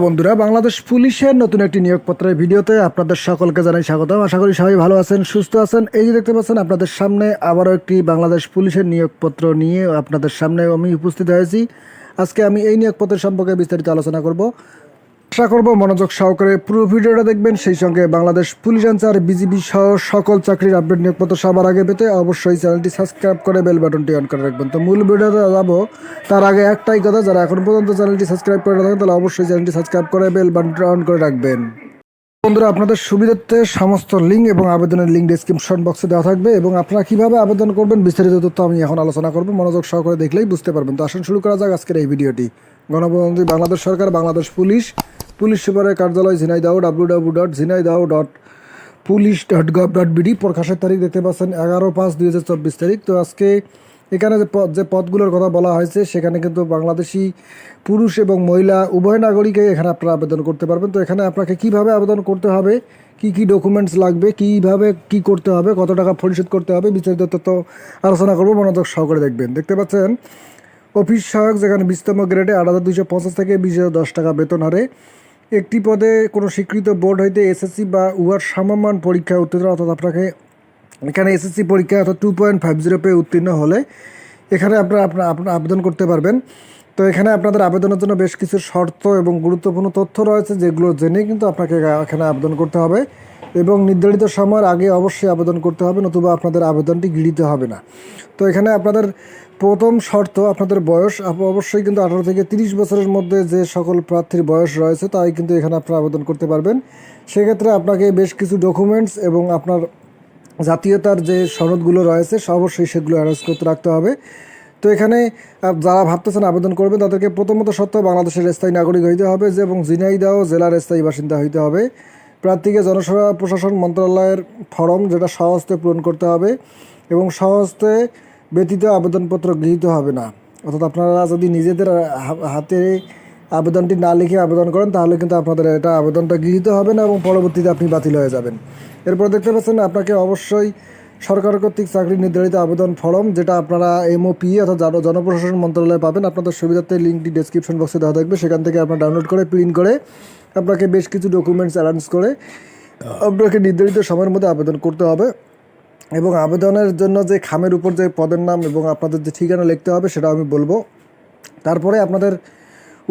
বন্ধুরা, বাংলাদেশ পুলিশের নতুন একটি নিয়োগপত্রের ভিডিওতে আপনাদের সকলকে জানাই স্বাগতম। আশা করি সবাই ভালো আছেন, সুস্থ আছেন। এই যে দেখতে পাচ্ছেন, আপনাদের সামনে আবারও একটি বাংলাদেশ পুলিশের নিয়োগপত্র নিয়ে আপনাদের সামনে আমি উপস্থিত হয়েছি। আজকে আমি এই নিয়োগপত্রের সম্পর্কে বিস্তারিত আলোচনা করব। আশা করব মনোযোগ সহকারে পুরো ভিডিওটা দেখবেন। সেই সঙ্গে বাংলাদেশ পুলিশ অ্যান্সার, বিজিবি সহ সকল চাকরির আপডেট নিয়োগপত্র সবার আগে পেতে অবশ্যই চ্যানেলটি সাবস্ক্রাইব করে বেল বাটনটি অন করে রাখবেন। তো মূল ভিডিওতে যাবো তার আগে একটাই কথা, যারা এখন পর্যন্ত চ্যানেলটি সাবস্ক্রাইব করে রাখেন তাহলে অবশ্যই চ্যানেলটি সাবস্ক্রাইব করে বেল বাটনটি অন করে রাখবেন। বন্ধুরা, আপনাদের সুবিধার্থে সমস্ত লিঙ্ক এবং আবেদনের লিঙ্ক ডেসক্রিপশন বক্সে দেওয়া থাকবে এবং আপনারা কীভাবে আবেদন করবেন বিস্তারিত তথ্য আমি এখন আলোচনা করব। মনোযোগ সহকারে দেখলেই বুঝতে পারবেন। তো আসুন শুরু করা যাক আজকের এই ভিডিওটি। গণপ্রজাতন্ত্রী বাংলাদেশ সরকার, বাংলাদেশ পুলিশ, পুলিশ সুপারের কার্যালয়, ঝিনাইদহ, www.ঝিনাইদহ.পুলিশ.gov.bd। প্রকাশের তারিখ দেখতে পাচ্ছেন 11/5/2024 তারিখ। তো আজকে এখানে যে পদগুলোর কথা বলা হয়েছে সেখানে কিন্তু বাংলাদেশি পুরুষ এবং মহিলা উভয় নাগরিকই এখানে আপনারা আবেদন করতে পারবেন। তো এখানে আপনাকে কিভাবে আবেদন করতে হবে, কি ডকুমেন্টস লাগবে, কিভাবে কি করতে হবে, কত টাকা পরিশোধ করতে হবে, বিস্তারিত তথ্য আলোচনা করবো। মনোযোগ সহকারে দেখবেন। দেখতে পাচ্ছেন অফিস সহায়ক, যেখানে 20তম গ্রেডে 8,250 থেকে 20,010 টাকা বেতন হারে। একটি পদে কোনো স্বীকৃত বোর্ড হইতে এসএসসি বা উহার সমমান পরীক্ষায় উত্তীর্ণ, অর্থাৎ আপনাকে এখানে এসএসসি পরীক্ষায় অর্থাৎ 2.50 পেয়ে উত্তীর্ণ হলে এখানে আপনারা আবেদন করতে পারবেন। তো এখানে আপনাদের আবেদনের জন্য বেশ কিছু শর্ত এবং গুরুত্বপূর্ণ তথ্য রয়েছে, যেগুলো জেনে কিন্তু আপনাকে এখানে আবেদন করতে হবে এবং নির্ধারিত সময়ের আগে অবশ্যই আবেদন করতে হবে, নতুবা আপনাদের আবেদনটি গৃহীত হবে না। তো এখানে আপনাদের প্রথম শর্ত, আপনাদের বয়স অবশ্যই কিন্তু 18 থেকে 30 বছরের মধ্যে যে সকল প্রার্থীর বয়স রয়েছে তাই কিন্তু এখানে আপনারা আবেদন করতে পারবেন। সেক্ষেত্রে আপনাকে বেশ কিছু ডকুমেন্টস এবং আপনার জাতীয়তার যে সনদগুলো রয়েছে অবশ্যই সেগুলো অ্যারেঞ্জ করতে রাখতে হবে। তো এখানে যারা ভাবতেছেন আবেদন করবেন তাদেরকে প্রথমত শর্ত বাংলাদেশের স্থায়ী নাগরিক হইতে হবে এবং ঝিনাইদহ জেলার স্থায়ী বাসিন্দা হইতে হবে। প্রার্থীকে জনসেবা প্রশাসন মন্ত্রণালয়ের ফর্ম, যেটা সহস্তে পূরণ করতে হবে এবং সহস্তে ব্যতীত আবেদনপত্র গৃহীত হবে না। অর্থাৎ আপনারা যদি নিজেদের হাতে আবেদনটি না লিখে আবেদন করেন তাহলে কিন্তু আপনাদের এটা আবেদনটা গৃহীত হবে না এবং পরবর্তীতে আপনি বাতিল হয়ে যাবেন। এরপর দেখতে পাচ্ছেন আপনাকে অবশ্যই সরকার কর্তৃক চাকরি নির্ধারিত আবেদন ফর্ম, যেটা আপনারা এমওপি অর্থাৎ জনপ্রশাসন মন্ত্রণালয়ে পাবেন। আপনাদের সুবিধার্থে লিঙ্কটি ডেসক্রিপশন বক্সে দেওয়া থাকবে, সেখান থেকে আপনারা ডাউনলোড করে প্রিন্ট করে আপনাকে বেশ কিছু ডকুমেন্টস অ্যারেঞ্জ করে আপনাকে নির্ধারিত সময়ের মধ্যে আবেদন করতে হবে এবং আবেদনের জন্য যে খামের উপর যে পদের নাম এবং আপনাদের যে ঠিকানা লিখতে হবে সেটা আমি বলবো। তারপরে আপনাদের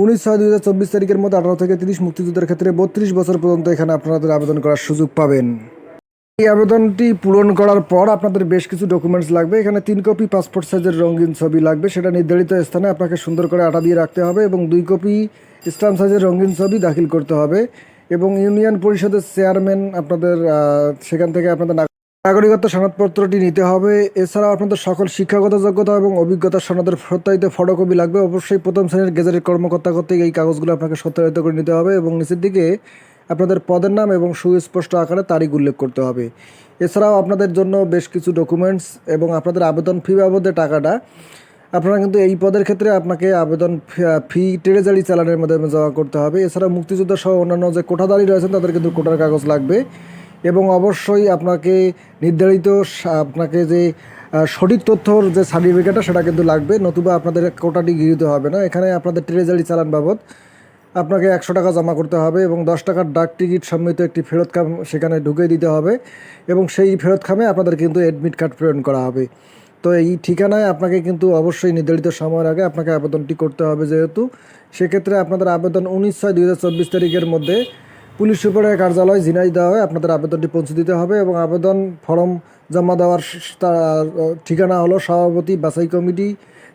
19/6/2024 তারিখের মধ্যে 18 থেকে 30 মুক্তিযুদ্ধের ক্ষেত্রে 32 বছর পর্যন্ত এখানে আপনাদের আবেদন করার সুযোগ পাবেন। এই আবেদনটি পূরণ করার পর আপনাদের বেশ কিছু ডকুমেন্টস লাগবে। এখানে 3 কপি পাসপোর্ট সাইজের রঙিন ছবি লাগবে, সেটা নির্ধারিত স্থানে আপনাকে সুন্দর করে আটা দিয়ে রাখতে হবে এবং 2 কপি স্ট্যাম্প সাইজের রঙিন ছবি দাখিল করতে হবে এবং ইউনিয়ন পরিষদের চেয়ারম্যান আপনাদের সেখান থেকে আপনাদের নাগরিকত্ব সনদপত্রটি নিতে হবে। এছাড়াও আপনাদের সকল শিক্ষাগত যোগ্যতা এবং অভিজ্ঞতার সনদের সত্যায়িত ফটোকপি লাগবে। অবশ্যই প্রথম শ্রেণীর গেজেটেড কর্মকর্তা কর্তৃক এই কাগজগুলো আপনাকে সত্যায়িত করে নিতে হবে এবং নিচের দিকে আপনাদের পদের নাম এবং সুস্পষ্ট আকারে তারিখ উল্লেখ করতে হবে। এছাড়াও আপনাদের জন্য বেশ কিছু ডকুমেন্টস এবং আপনাদের আবেদন ফি বাবদে টাকাটা আপনারা কিন্তু এই পদের ক্ষেত্রে আপনাকে আবেদন ফি ট্রেজারি চালানের মাধ্যমে জমা করতে হবে। এছাড়া মুক্তিযোদ্ধা সহ অন্যান্য যে কোটাধারী রয়েছেন তাদের কিন্তু কোটার কাগজ লাগবে এবং অবশ্যই আপনাকে নির্ধারিত আপনাকে যে সঠিক তথ্যর যে সার্টিফিকেটটা সেটা কিন্তু লাগবে, নতুবা আপনাদের কোটাটি গৃহীত হবে না। এখানে আপনাদের ট্রেজারি চালান বাবদ আপনাকে 100 টাকা জমা করতে হবে এবং 10 টাকার ডাক টিকিট সম্মিলিত একটি ফেরত খাম সেখানে ঢুকিয়ে দিতে হবে এবং সেই ফেরত খামে আপনাদের কিন্তু অ্যাডমিট কার্ড প্রেরণ করা হবে। তো এই ঠিকানায় আপনাকে কিন্তু অবশ্যই নির্ধারিত সময়ের আগে আপনাকে আবেদনটি করতে হবে। যেহেতু সেক্ষেত্রে আপনাদের আবেদন 19/6/2024 তারিখের মধ্যে পুলিশ সুপারের কার্যালয় ঝিনাইদহে আপনাদের আবেদনটি পৌঁছে দিতে হবে এবং আবেদন ফর্ম জমা দেওয়ার ঠিকানা হলো সভাপতি বাছাই কমিটি,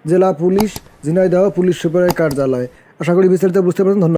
জেলা পুলিশ, ঝিনাইদহ পুলিশ সুপারের কার্যালয়। আশা করি বিস্তারিত বুঝতে পারছেন। ধন্যবাদ।